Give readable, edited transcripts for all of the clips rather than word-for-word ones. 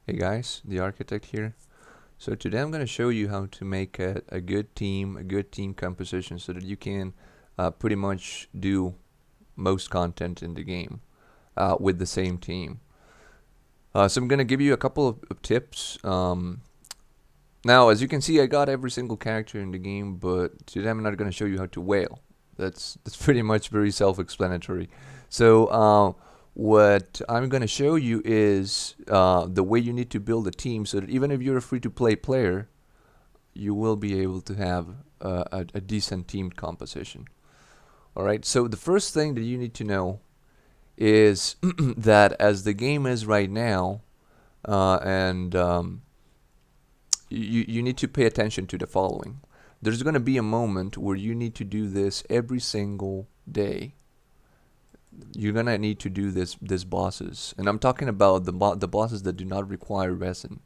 Hey guys, the architect here. So today I'm going to show you how to make a good team composition so that you can pretty much do most content in the game with the same team. So I'm going to give you a couple of tips. Now, as you can see, I got every single character in the game, but today I'm not going to show you how to whale. That's pretty much very self-explanatory. So what I'm going to show you is the way you need to build a team so that even if you're a free-to-play player, you will be able to have a decent team composition. Alright, so the first thing that you need to know is that as the game is right now, and you need to pay attention to the following. There's going to be a moment where you need to do this every single day. You're gonna need to do this bosses, and I'm talking about the bosses that do not require resin.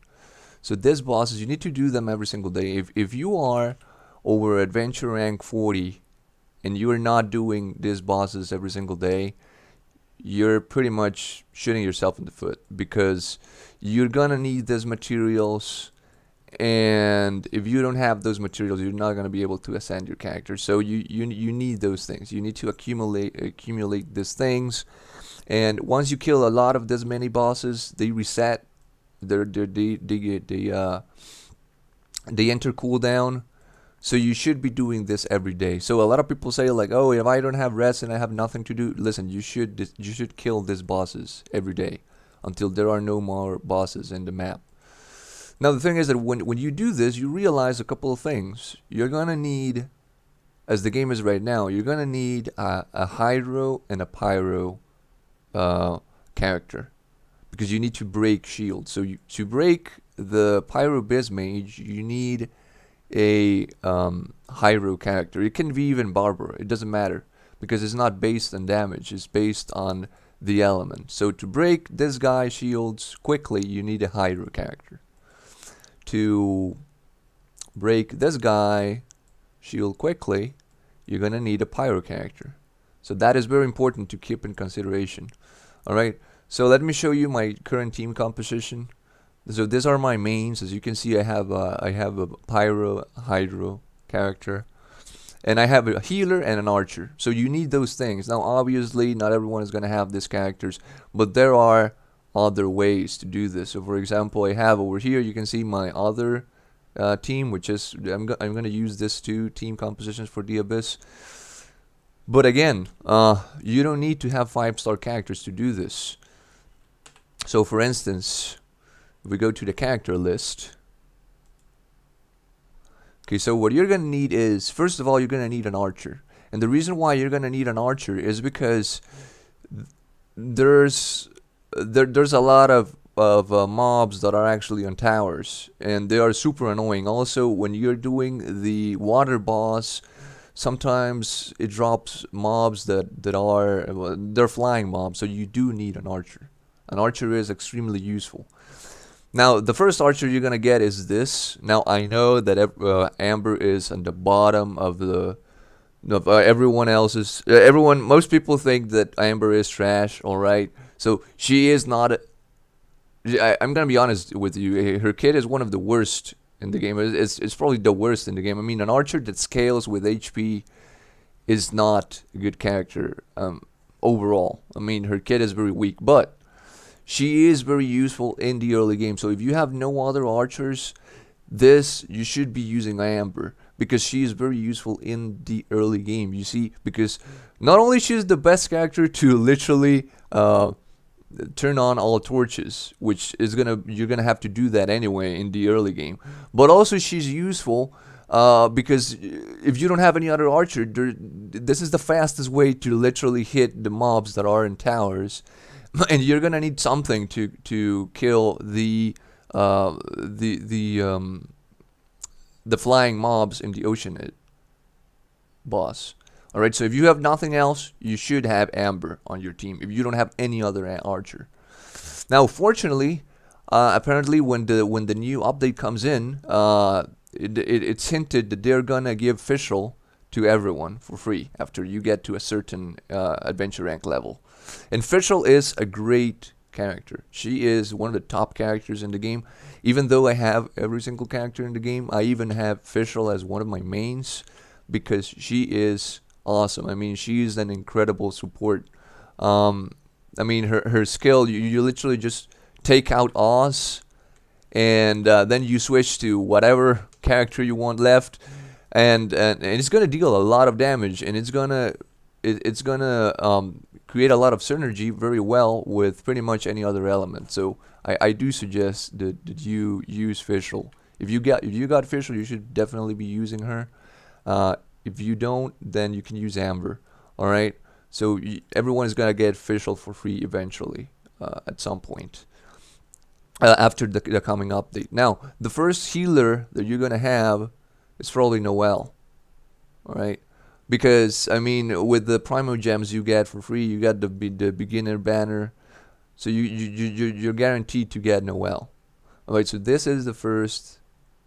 So these bosses, you need to do them every single day. If you are over adventure rank 40 and you are not doing these bosses every single day, you're pretty much shooting yourself in the foot, because you're gonna need these materials, and if you don't have those materials, you're not going to be able to ascend your character. So you need those things. You need to accumulate these things, and once you kill a lot of these many bosses, they reset. They enter cooldown. So you should be doing this every day. So a lot of people say like, oh, if I don't have rest and I have nothing to do, listen, you should kill these bosses every day until there are no more bosses in the map. Now the thing is that when you do this, you realize a couple of things. You're gonna need, as the game is right now, you're gonna need a hydro and a pyro character, because you need to break shields. So to break the pyro biz mage, you need a hydro character. It can be even Barbara. It doesn't matter, because it's not based on damage. It's based on the element. So to break this guy's shields quickly, you need a hydro character. To break this guy shield quickly, you're gonna need a pyro character. So that is very important to keep in consideration. Alright, so let me show you my current team composition. So these are my mains. As you can see, I have a pyro hydro character, and I have a healer and an archer. So you need those things. Now obviously not everyone is gonna have these characters, but there are other ways to do this. So for example, I have over here, you can see my other team, which is I'm going to use this two team compositions for the Abyss. But again, you don't need to have 5-star characters to do this. So for instance, if we go to the character list, okay, so what you're going to need is, first of all, you're going to need an archer. And the reason why you're going to need an archer is because there's a lot of mobs that are actually on towers, and they are super annoying. Also, when you're doing the water boss, sometimes it drops mobs that are they're flying mobs, so you do need an archer. An archer is extremely useful. Now the first archer you're gonna get is this. Now I know that Amber is on the bottom of the everyone else's. Most people think that Amber is trash. All right. So she is not. I'm gonna be honest with you. Her kit is one of the worst in the game. It's probably the worst in the game. I mean, an archer that scales with HP is not a good character overall. I mean, her kit is very weak, but she is very useful in the early game. So if you have no other archers, you should be using Amber, because she is very useful in the early game. You see, because not only she's the best character to literally turn on all torches, which is you're gonna have to do that anyway in the early game, but also she's useful because if you don't have any other archer, this is the fastest way to literally hit the mobs that are in towers, and you're gonna need something to kill the flying mobs in the ocean boss. Alright, so if you have nothing else, you should have Amber on your team if you don't have any other archer. Now, fortunately, apparently when the new update comes in, it's hinted that they're gonna give Fischl to everyone for free after you get to a certain adventure rank level. And Fischl is a great character. She is one of the top characters in the game. Even though I have every single character in the game, I even have Fischl as one of my mains because she is awesome. I mean, she is an incredible support. Um, I mean, her skill, you literally just take out Oz and then you switch to whatever character you want left, and it's gonna deal a lot of damage, and it's gonna create a lot of synergy very well with pretty much any other element. So I do suggest that you use Fischl. If you got Fischl, you should definitely be using her. If you don't, then you can use Amber. All right. So everyone is gonna get Fischl for free eventually at some point after the coming update. Now, the first healer that you're gonna have is probably Noelle. All right, because I mean, with the Primo gems you get for free, you got the beginner banner, so you're guaranteed to get Noelle. All right, so this is the first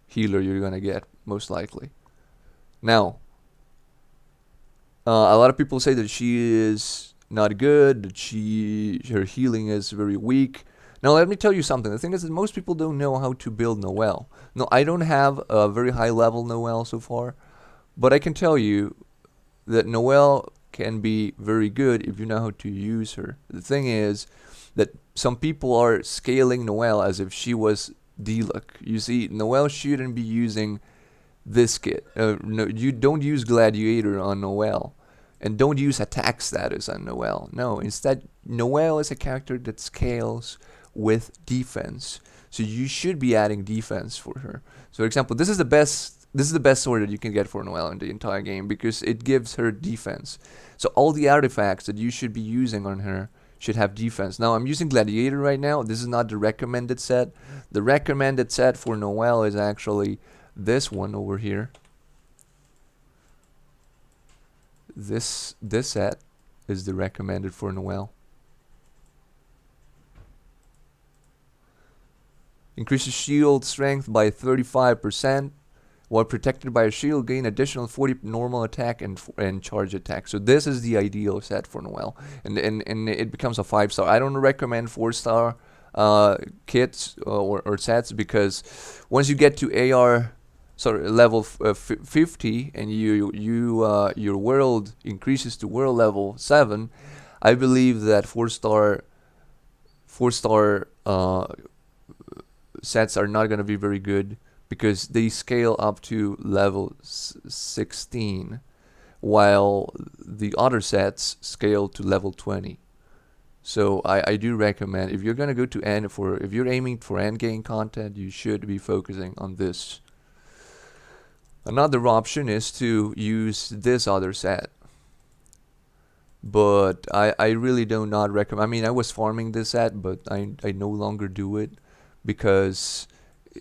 healer you're gonna get most likely. Now, a lot of people say that she is not good, that her healing is very weak. Now let me tell you something. The thing is that most people don't know how to build Noelle. No, I don't have a very high level Noelle so far, but I can tell you that Noelle can be very good if you know how to use her. The thing is that some people are scaling Noelle as if she was D-Luck. You see, Noelle shouldn't be using this kit. No, you don't use Gladiator on Noelle. And don't use attack status on Noelle. No, instead, Noelle is a character that scales with defense. So you should be adding defense for her. So for example, this is the best sword that you can get for Noelle in the entire game because it gives her defense. So all the artifacts that you should be using on her should have defense. Now I'm using Gladiator right now. This is not the recommended set. The recommended set for Noelle is actually this one over here. This set is the recommended for Noelle. Increases shield strength by 35%. While protected by a shield, gain additional 40 normal attack and charge attack. So this is the ideal set for Noelle, and it becomes a 5-star. I don't recommend 4-star kits or sets because once you get to AR level 50 and your world increases to world level 7, I believe that 4-star sets are not going to be very good because they scale up to level 16 while the other sets scale to level 20. So I do recommend if you're going to go to if you're aiming for end game content, you should be focusing on this. Another option is to use this other set, but I really do not recommend. I mean, I was farming this set, but I no longer do it because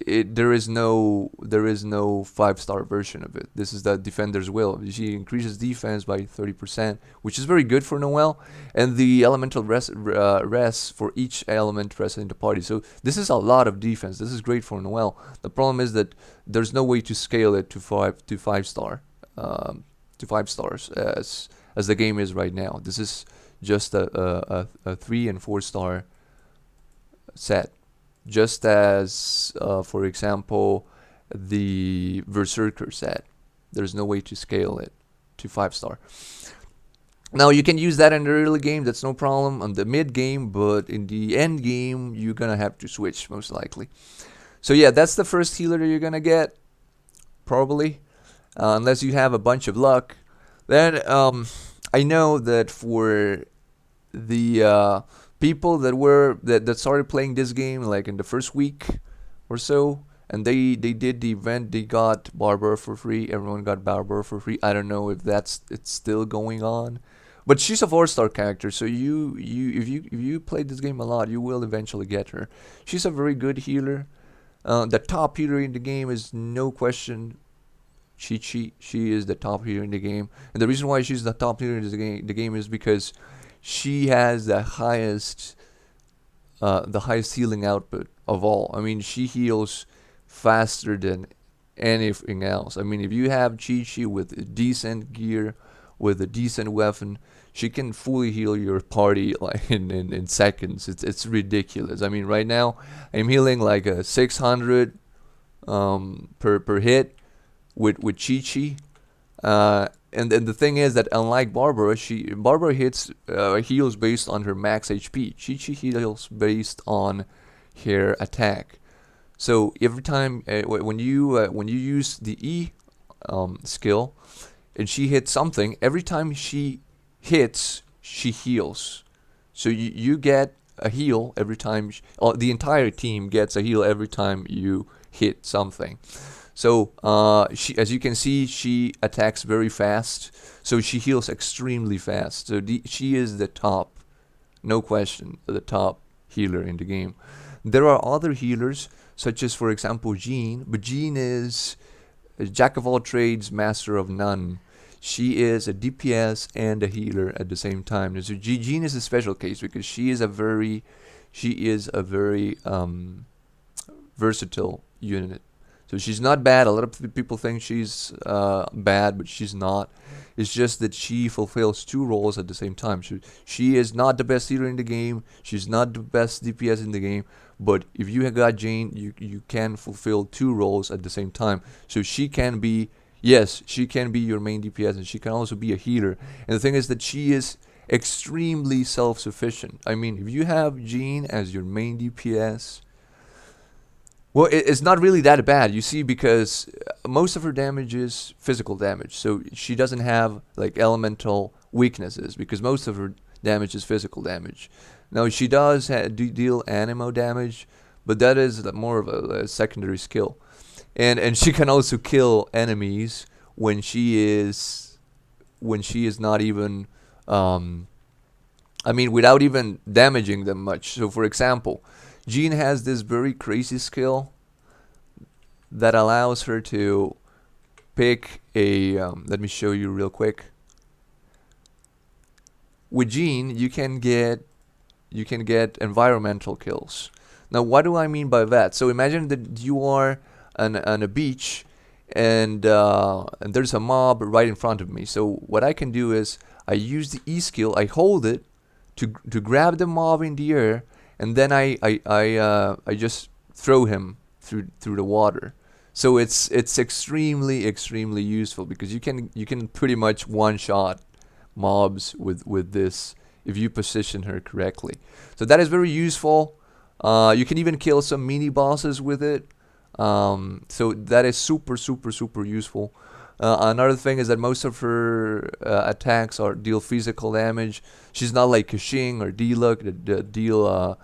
there is no 5-star version of it. This is the Defender's Will. She increases defense by 30%, which is very good for Noelle, and the elemental rest for each element present in the party. So this is a lot of defense. This is great for Noelle. The problem is that there's no way to scale it to 5-star to 5 stars as the game is right now. This is just a 3 and 4-star set. Just as, for example, the Berserker set. There's no way to scale it to 5-star. Now, you can use that in the early game. That's no problem on the mid game, but in the end game, you're going to have to switch, most likely. So, yeah, that's the first healer that you're going to get, probably, unless you have a bunch of luck. Then, I know that for the people that started playing this game like in the first week or so, and they did the event, they got Barber for free. Everyone got Barber for free. I don't know if it's still going on, but she's a 4-star character, so if you played this game a lot, you will eventually get her. She's a very good healer. The top healer in the game is no question Chi-Chi. She is the top healer in the game, and the reason why she's the top healer in the game is because she has the highest healing output of all. I mean, she heals faster than anything else. I mean, if you have Chi-Chi with decent gear, with a decent weapon, she can fully heal your party like in seconds. It's ridiculous. I mean, right now I'm healing like a 600 per hit with Chi-Chi. And the thing is that unlike Barbara hits heals based on her max HP. Chi-Chi heals based on her attack. So every time when you use the E skill and she hits something, every time she hits, she heals. So you get a heal every time. The entire team gets a heal every time you hit something. So as you can see, she attacks very fast. So she heals extremely fast. So she is the top, no question, the top healer in the game. There are other healers, such as, for example, Jean. But Jean is a jack of all trades, master of none. She is a DPS and a healer at the same time. So Jean is a special case because she is a very versatile unit. So she's not bad. A lot of people think she's bad, but she's not. It's just that she fulfills two roles at the same time. She is not the best healer in the game. She's not the best DPS in the game. But if you have got Jane, you can fulfill two roles at the same time. So she can be, yes, she can be your main DPS, and she can also be a healer. And the thing is that she is extremely self-sufficient. I mean, if you have Jean as your main DPS, well, it's not really that bad, you see, because most of her damage is physical damage. So she doesn't have like elemental weaknesses because most of her damage is physical damage. Now she does deal anemo damage, but that is more of a secondary skill. And she can also kill enemies when she is not even I mean, without even damaging them much. So for example, Jean has this very crazy skill that allows her to pick a let me show you real quick. With Jean, you can get environmental kills. Now, what do I mean by that? So imagine that you are on a beach and there's a mob right in front of me. So what I can do is I use the E skill, I hold it to grab the mob in the air, and then I just throw him through the water. So it's extremely useful because you can pretty much one shot mobs with this if you position her correctly. So that is very useful. You can even kill some mini bosses with it. So that is super useful. Another thing is that most of her attacks deal physical damage. She's not like Kashing or Diluc that deal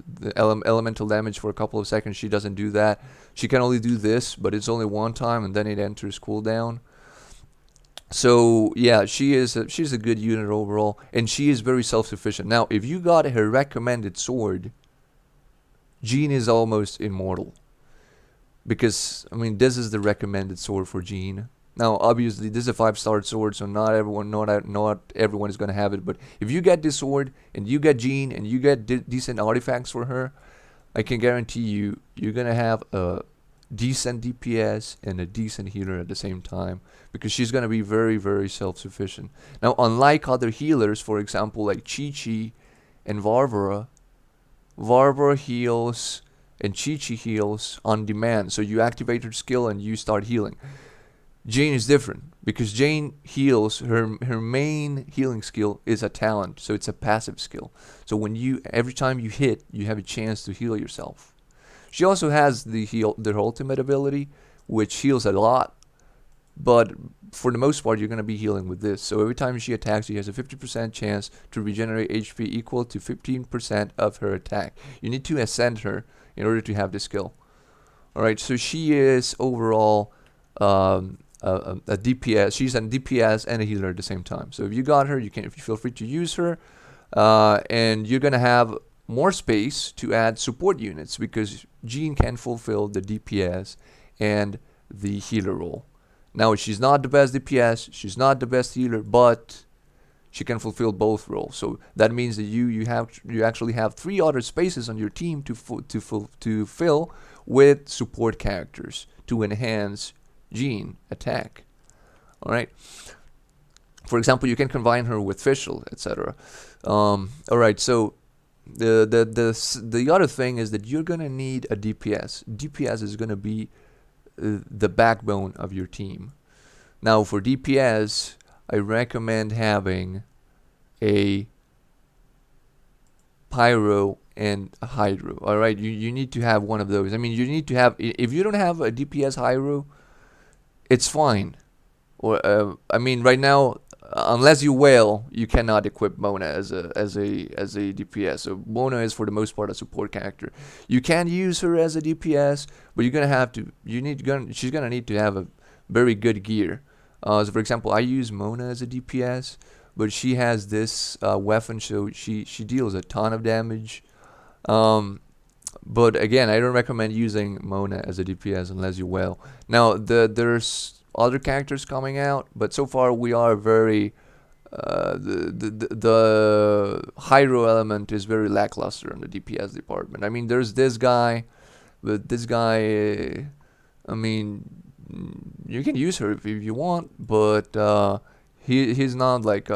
the elemental damage for a couple of seconds. She doesn't do that. She can only do this, but it's only one time, and then it enters cooldown. So yeah, she's a good unit overall, and she is very self-sufficient. Now, if you got her recommended sword, Jean is almost immortal. Because I mean, this is the recommended sword for Jean. Now, obviously, this is a 5-star sword, so not everyone is gonna have it. But if you get this sword and you get Jean and you get decent artifacts for her, I can guarantee you're gonna have a decent DPS and a decent healer at the same time, because she's gonna be very self-sufficient. Now, unlike other healers, for example, like Chi-Chi and Varvara heals and Chi-Chi heals on demand. So you activate her skill and you start healing. Jane is different because Jane heals, her main healing skill is a talent, so it's a passive skill. So every time you hit, you have a chance to heal yourself. She also has their ultimate ability, which heals a lot, but for the most part, you're going to be healing with this. So every time she attacks, she has a 50% chance to regenerate HP equal to 15% of her attack. You need to ascend her in order to have this skill. Alright, so she is overall a DPS. She's a DPS and a healer at the same time. So if you got her, you feel free to use her, and you're gonna have more space to add support units because Jean can fulfill the DPS and the healer role. Now, she's not the best DPS, she's not the best healer, but she can fulfill both roles. So that means that you actually have 3 other spaces on your team to fill with support characters to enhance Jean attack. All right. For example, you can combine her with Fischl, etc. All right. So the other thing is that you're gonna need a DPS. DPS is gonna be the backbone of your team. Now for DPS, I recommend having a Pyro and a Hydro. All right, you need to have one of those. I mean, you need to have. If you don't have a DPS Hydro, it's fine. Or I mean, right now, unless you whale, you cannot equip Mona as a DPS. So Mona is for the most part a support character. You can use her as a DPS, but you're gonna have to. She's gonna need to have a very good gear. So for example, I use Mona as a DPS, but she has this weapon, so she deals a ton of damage. Um, but again, I don't recommend using Mona as a DPS unless you whale. Now there's other characters coming out, but so far we are very the Hydro element is very lackluster in the DPS department. I mean, there's this guy, but this guy, I mean, you can use her if you want, but he's not like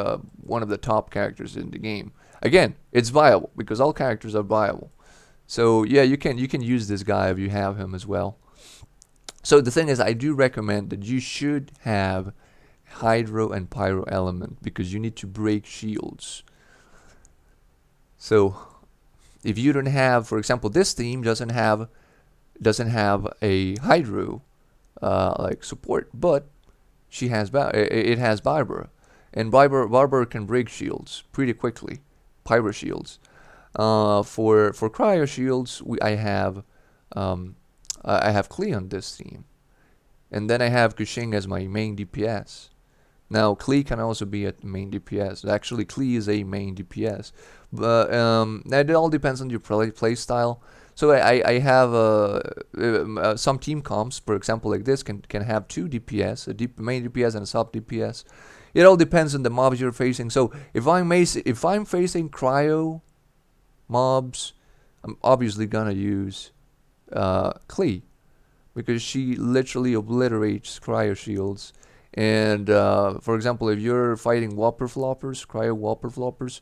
one of the top characters in the game. Again, it's viable because all characters are viable. So yeah, you can use this guy if you have him as well. So the thing is, I do recommend that you should have Hydro and Pyro element because you need to break shields. So if you don't have, for example, this team doesn't have a Hydro like support, but it has Barbara, and Barbara can break shields pretty quickly, Pyro shields. For cryo shields, I have Klee on this team, and then I have Gushing as my main DPS. Now Klee can also be a main DPS. Actually, Klee is a main DPS, but it all depends on your play style. So I have some team comps, for example, like this can have two DPS, a main DPS and a sub DPS. It all depends on the mobs you're facing. So if I'm facing cryo mobs, I'm obviously gonna use Klee because she literally obliterates cryo shields. And for example, if you're fighting Whopper Floppers, cryo Whopper Floppers,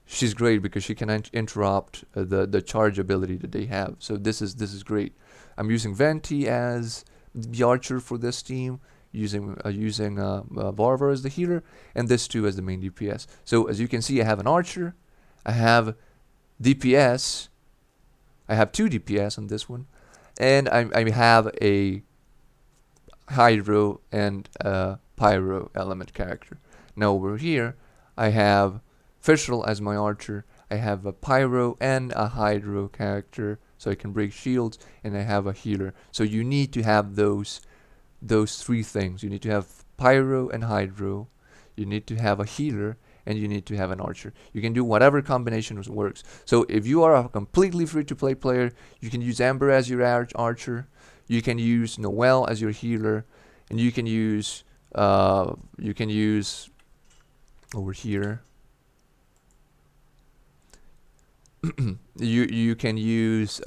she's great because she can interrupt the charge ability that they have. So this is great. I'm using Venti as the archer for this team, using Varvar as the healer, and this two as the main DPS. So as you can see, I have an archer, I have DPS, I have two DPS on this one, and I have a Hydro and Pyro element character. Now over here, I have Fischl as my archer, I have a Pyro and a Hydro character, so I can break shields, and I have a healer. So you need to have those three things. You need to have Pyro and Hydro, you need to have a healer, and you need to have an archer. You can do whatever combination works. So if you are a completely free-to-play player, you can use Amber as your archer, you can use Noelle as your healer, and you can use over here. you can use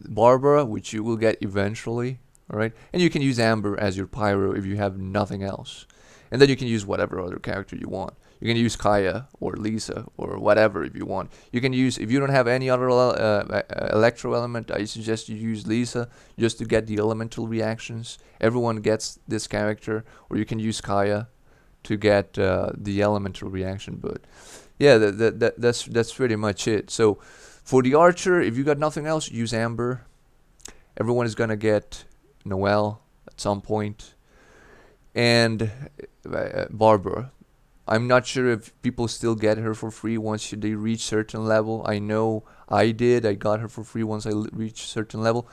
Barbara, which you will get eventually, all right? And you can use Amber as your Pyro if you have nothing else. And then you can use whatever other character you want. You can use Kaya or Lisa or whatever if you want. You can use, if you don't have any other electro element, I suggest you use Lisa just to get the elemental reactions. Everyone gets this character, or you can use Kaya to get the elemental reaction. But yeah, that's pretty much it. So for the archer, if you got nothing else, use Amber. Everyone is gonna get Noelle at some point, and Barbara. I'm not sure if people still get her for free once they reach certain level. I know I did. I got her for free once I reached certain level.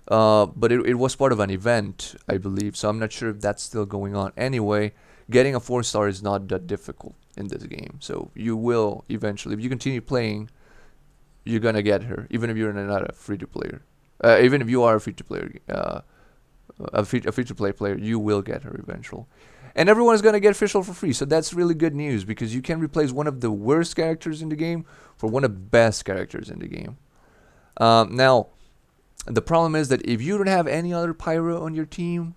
But it was part of an event, I believe. So I'm not sure if that's still going on. Anyway, getting a 4-star is not that difficult in this game. So you will eventually, if you continue playing, you're gonna get her, even if you're not a free-to-player. Even if you are a free-to-player, a free-to-play player, you will get her eventually. And everyone is going to get Fischl for free, so that's really good news because you can replace one of the worst characters in the game for one of the best characters in the game. Now, the problem is that if you don't have any other Pyro on your team,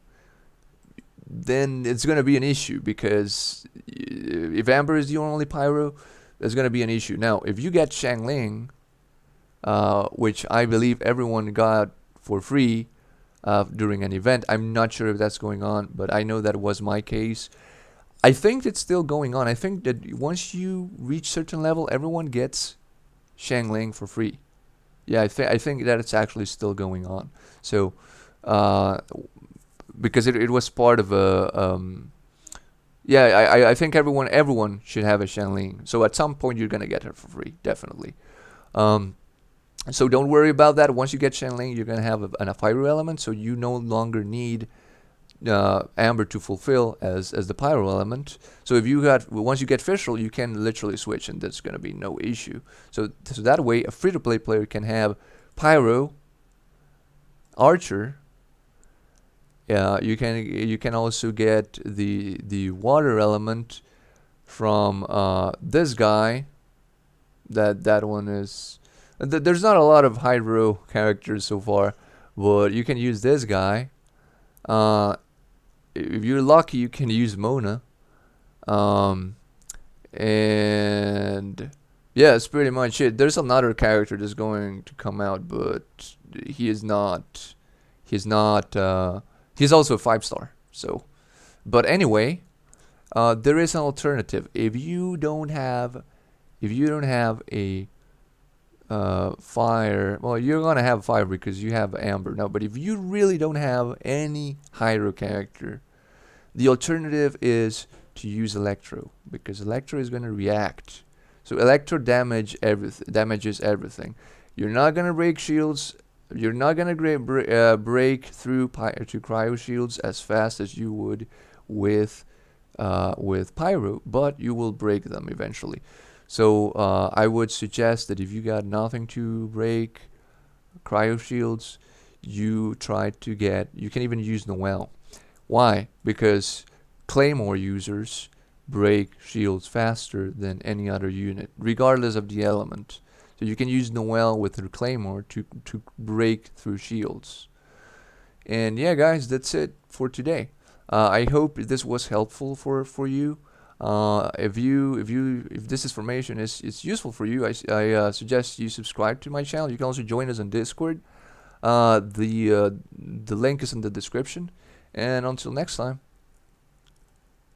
then it's gonna be an issue because if Amber is your only pyro, there's gonna be an issue. Now, if you get Shangling, which I believe everyone got for free during an event. I'm not sure if that's going on, but I know that was my case. I think it's still going on. I think that once you reach certain level, everyone gets Shangling for free. Yeah, I think that it's actually still going on. So, uh, because it was part of a yeah, I think everyone should have a Shangling. So at some point you're gonna get her for free, definitely. Um, so don't worry about that. Once you get Shangling, you're gonna have a pyro element, so you no longer need Amber to fulfill as the pyro element. So if you got once you get Fischl, you can literally switch, and there's gonna be no issue. So that way, a free-to-play player can have pyro, archer. You can also get the water element from this guy. That one is. There's not a lot of hydro characters so far, but you can use this guy. Uh, if you're lucky, you can use Mona. Um, and yeah, that's pretty much it. There's another character that's going to come out, but he is not. He's not. He's also a 5-star. So, but anyway, there is an alternative. If you don't have a fire, well, you're gonna have fire because you have Amber now. But if you really don't have any hydro character, the alternative is to use Electro, because Electro is gonna react. So Electro damages everything. You're not gonna break shields. You're not gonna break through to cryo shields as fast as you would with Pyro, but you will break them eventually. So I would suggest that if you got nothing to break cryo shields, you try to get. You can even use Noel. Why? Because Claymore users break shields faster than any other unit, regardless of the element. So you can use Noel with her Claymore to break through shields. And yeah, guys, that's it for today. I hope this was helpful for you. If this information is useful for you, I suggest you subscribe to my channel. You can also join us on Discord. The link is in the description. And until next time.